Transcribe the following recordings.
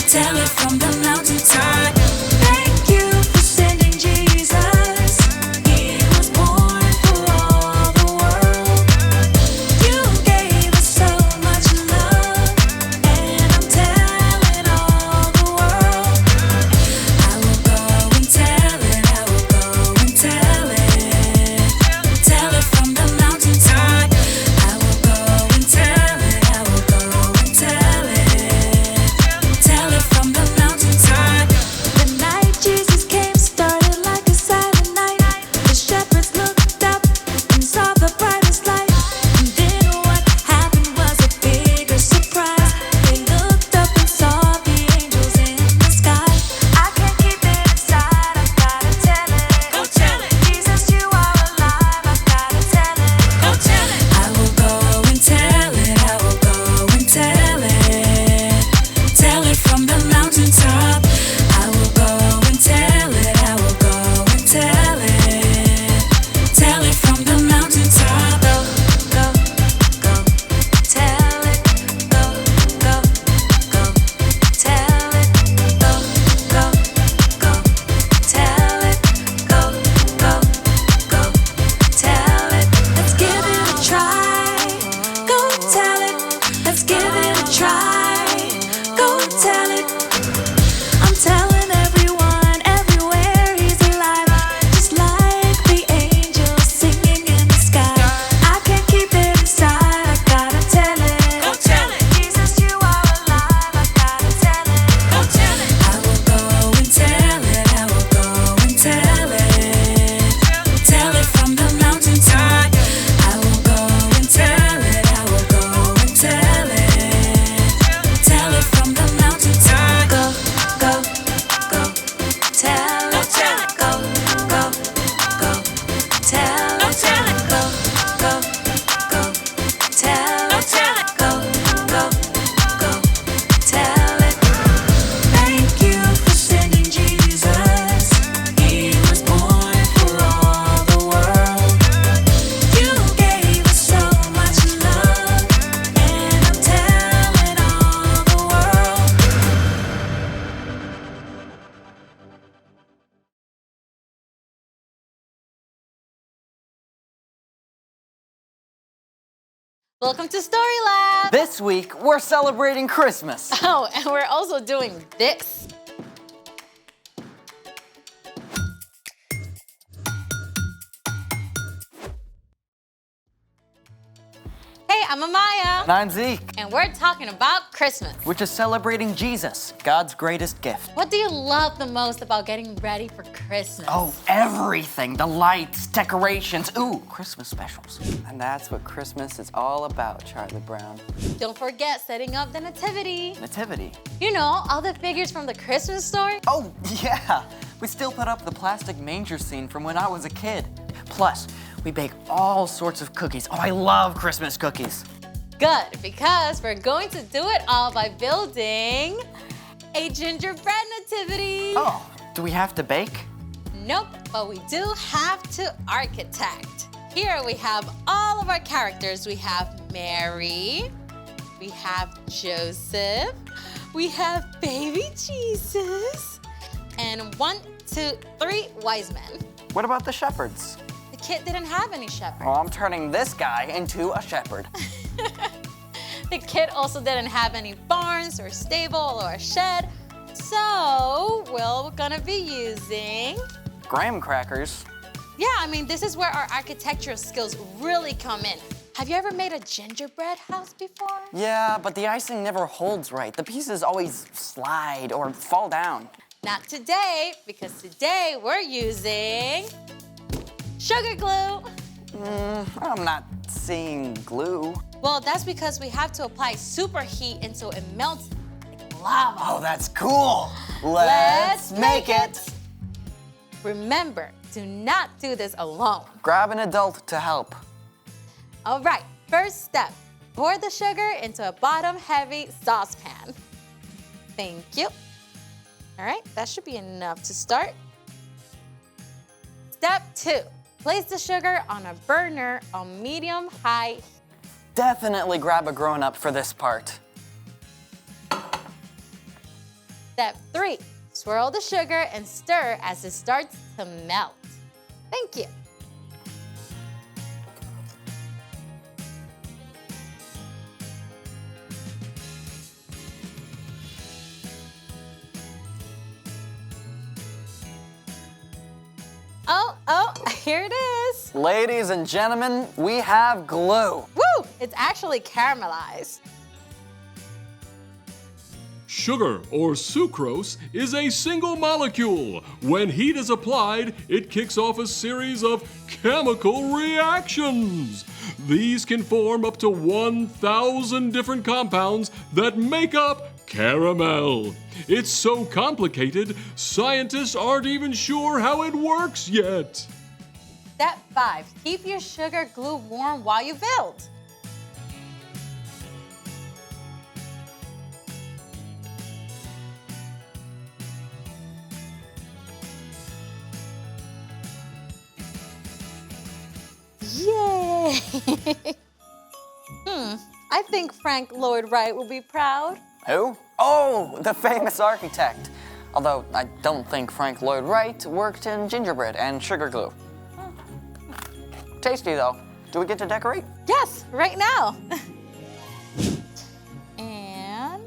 tell it from the mountaintop. Thank you for sending Jesus. He was born for all the world. You gave us so much love, and I'm telling all the world. I will go and tell it, I will go and tell it. Tell it from the mountaintop. I will go and tell it, I will go and tell it. Tell it from the mountaintop. The night Jesus came started like a silent night. The shepherds looked up and saw the brightest light. And then what happened was a bigger surprise. They looked up and saw the angels in the sky. I can't keep it inside, I've gotta tell it. Go tell it. Jesus, you are alive, I've gotta tell it. Go tell it. I will go and tell it, I will go and tell it. Tell it from the mountaintop. I will go and tell it, I will go and tell it. Tell it from the mountaintop. Go, go, go, tell it. Go, go, go, tell it. Go, go, go, tell it. Go, go, go, tell it. Let's give it a try. Go tell it. Let's give it a try. Go tell it. I'm telling everyone, everywhere he's alive. Just like the angels singing in the sky. I can't keep it inside, I gotta tell it. Go tell it. Jesus, you are alive, I gotta tell it. Go tell it. I will go and tell it, I will go and tell it. Tell it from the mountaintop. I will go and tell it, I will go and tell it. Tell it from the mountaintop. Go, go, go, tell it. Go, go, go, tell it. Go, go, go, tell it. Go, go, go, tell it. Thank you for sending Jesus. He was born for all the world. You gave us so much love, and I'm telling all the world. Welcome to Story Lab. This week, we're celebrating Christmas. Oh, and we're also doing this. Hey, I'm Amaya, And I'm Zeke, and we're talking about Christmas. which is celebrating Jesus, God's greatest gift. What do you love the most about getting ready for Christmas? Oh, everything. The lights, decorations, ooh, Christmas specials. And that's what Christmas is all about, Charlie Brown. Don't forget setting up the nativity. Nativity. You know, all the figures from the Christmas story. Oh, yeah. We still put up the plastic manger scene from when I was a kid. Plus, we bake all sorts of cookies. Oh, I love Christmas cookies. Good, because we're going to do it all by building a gingerbread nativity. Oh, do we have to bake? Nope, but we do have to architect. Here we have all of our characters. We have Mary, we have Joseph, we have baby Jesus, and 1, 2, 3 wise men. What about the shepherds? The kid didn't have any shepherd. Oh, I'm turning this guy into a shepherd. The kid also didn't have any barns or stable or a shed. So we're gonna be using, Graham crackers. yeah, I mean, this is where our architectural skills really come in. Have you ever made a gingerbread house before? Yeah, but the icing never holds right. The pieces always slide or fall down. Not today, because today we're using sugar glue. I'm not seeing glue. Well, that's because we have to apply superheat until it melts like lava. Oh, that's cool. Let's make it. Remember, do not do this alone. Grab an adult to help. All right, first step, pour the sugar into a bottom-heavy saucepan. Thank you. All right, that should be enough to start. Step 2, place the sugar on a burner on medium-high heat. Definitely grab a grown-up for this part. Step 3, swirl the sugar and stir as it starts to melt. Thank you. Oh, here it is. Ladies and gentlemen, we have glue. Woo! It's actually caramelized. Sugar, or sucrose, is a single molecule. When heat is applied, it kicks off a series of chemical reactions. These can form up to 1,000 different compounds that make up caramel. It's so complicated, scientists aren't even sure how it works yet. Step 5, keep your sugar glue warm while you build. Yay! I think Frank Lloyd Wright will be proud. Who? Oh, the famous architect. Although I don't think Frank Lloyd Wright worked in gingerbread and sugar glue. Tasty though. Do we get to decorate? Yes, right now. And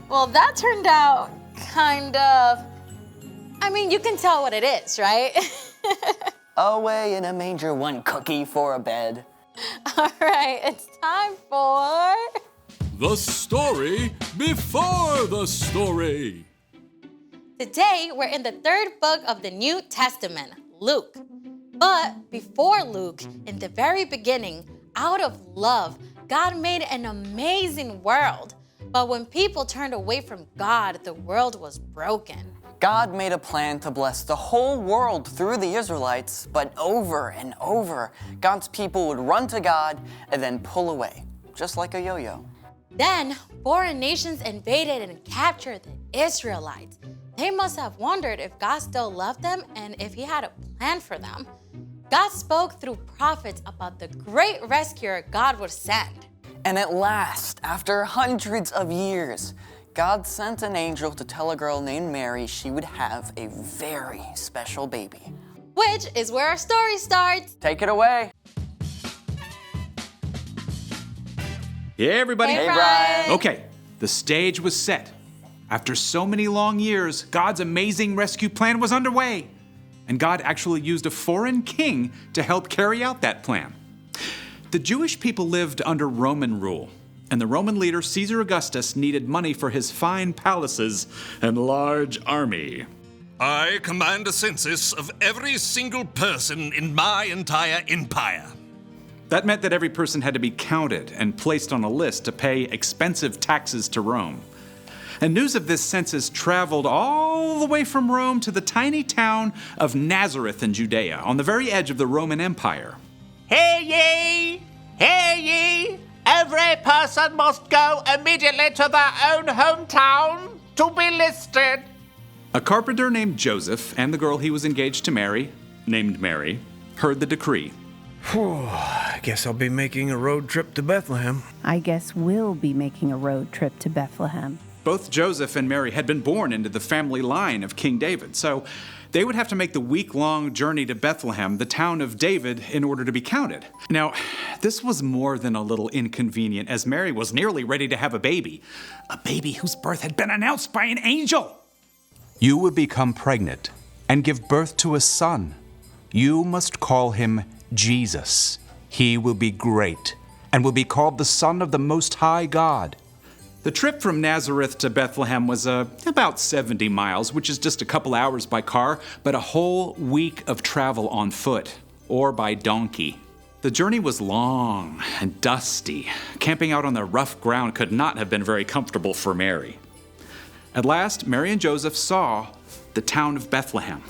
well, that turned out kind of, I mean, you can tell what it is, right? Away in a manger, one cookie for a bed. All right, it's time for The story before the story. Today, we're in the 3rd book of the New Testament, Luke. But before Luke, in the very beginning, out of love, God made an amazing world. But when people turned away from God, the world was broken. God made a plan to bless the whole world through the Israelites, but over and over, God's people would run to God and then pull away, just like a yo-yo. Then, foreign nations invaded and captured the Israelites. They must have wondered if God still loved them and if He had a plan for them. God spoke through prophets about the great rescuer God would send. And at last, after hundreds of years, God sent an angel to tell a girl named Mary she would have a very special baby. Which is where our story starts. Take it away. Hey, everybody. Hey, Brian. Okay, the stage was set. After so many long years, God's amazing rescue plan was underway. And God actually used a foreign king to help carry out that plan. The Jewish people lived under Roman rule, and the Roman leader Caesar Augustus needed money for his fine palaces and large army. I command a census of every single person in my entire empire. That meant that every person had to be counted and placed on a list to pay expensive taxes to Rome. And news of this census traveled all the way from Rome to the tiny town of Nazareth in Judea, on the very edge of the Roman Empire. Hear ye! Hear ye! Every person must go immediately to their own hometown to be listed. A carpenter named Joseph and the girl he was engaged to marry, named Mary, heard the decree. I guess I'll be making a road trip to Bethlehem. I guess we'll be making a road trip to Bethlehem. Both Joseph and Mary had been born into the family line of King David, so they would have to make the week-long journey to Bethlehem, the town of David, in order to be counted. Now, this was more than a little inconvenient, as Mary was nearly ready to have a baby whose birth had been announced by an angel. You will become pregnant and give birth to a son. You must call him Jesus. He will be great and will be called the Son of the Most High God. The trip from Nazareth to Bethlehem was about 70 miles, which is just a couple hours by car, but a whole week of travel on foot or by donkey. The journey was long and dusty. Camping out on the rough ground could not have been very comfortable for Mary. At last, Mary and Joseph saw the town of Bethlehem.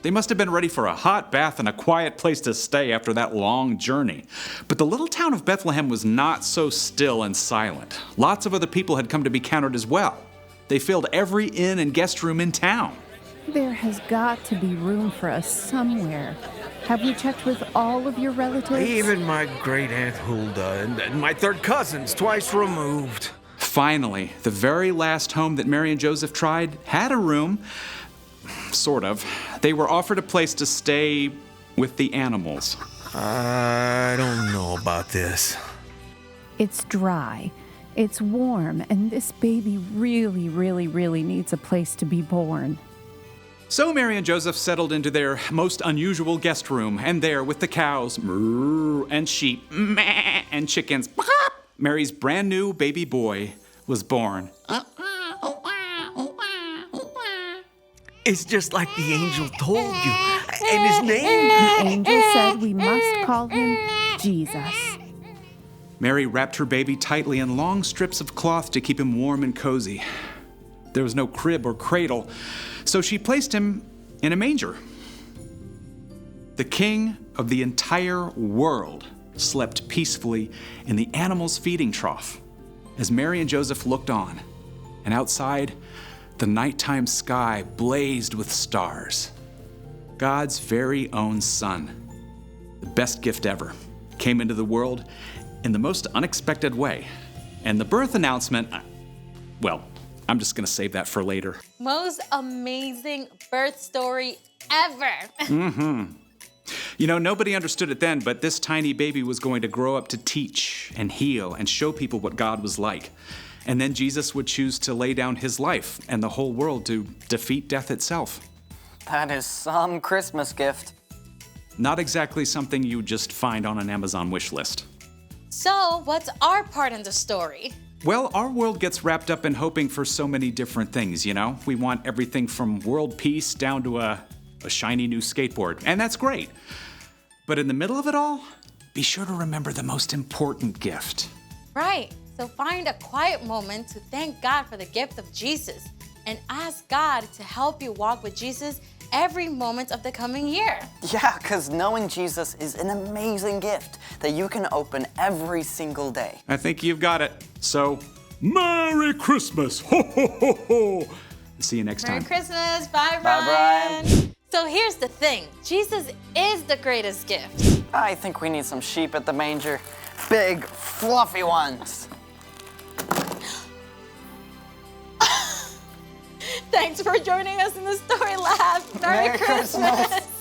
They must have been ready for a hot bath and a quiet place to stay after that long journey. But the little town of Bethlehem was not so still and silent. Lots of other people had come to be counted as well. They filled every inn and guest room in town. There has got to be room for us somewhere. Have you checked with all of your relatives? Even my great Aunt Hulda and my third cousins, twice removed. Finally, the very last home that Mary and Joseph tried had a room. Sort of. They were offered a place to stay with the animals. I don't know about this. It's dry. It's warm, and this baby really, really, really needs a place to be born. So Mary and Joseph settled into their most unusual guest room, and there, with the cows, moo, and sheep, meh, and chickens, pop, Mary's brand new baby boy was born. It's just like the angel told you. And his name? The angel said we must call him Jesus. Mary wrapped her baby tightly in long strips of cloth to keep him warm and cozy. There was no crib or cradle, so she placed him in a manger. The king of the entire world slept peacefully in the animal's feeding trough as Mary and Joseph looked on, and outside, the nighttime sky blazed with stars. God's very own son, the best gift ever, came into the world in the most unexpected way. And the birth announcement, well, I'm just gonna save that for later. Most amazing birth story ever. You know, nobody understood it then, but this tiny baby was going to grow up to teach and heal and show people what God was like. And then Jesus would choose to lay down his life and the whole world to defeat death itself. That is some Christmas gift. Not exactly something you just find on an Amazon wish list. So, what's our part in the story? Well, our world gets wrapped up in hoping for so many different things, you know? We want everything from world peace down to a shiny new skateboard, and that's great. But in the middle of it all, be sure to remember the most important gift. Right. So find a quiet moment to thank God for the gift of Jesus and ask God to help you walk with Jesus every moment of the coming year. Yeah, because knowing Jesus is an amazing gift that you can open every single day. I think you've got it. So, Merry Christmas! Ho, ho, ho, ho! see you next time. Merry Christmas. Bye, Bye, Brian. So here's the thing. Jesus is the greatest gift. I think we need some sheep at the manger. Big, fluffy ones. Thanks for joining us in the Story Lab. Merry Christmas.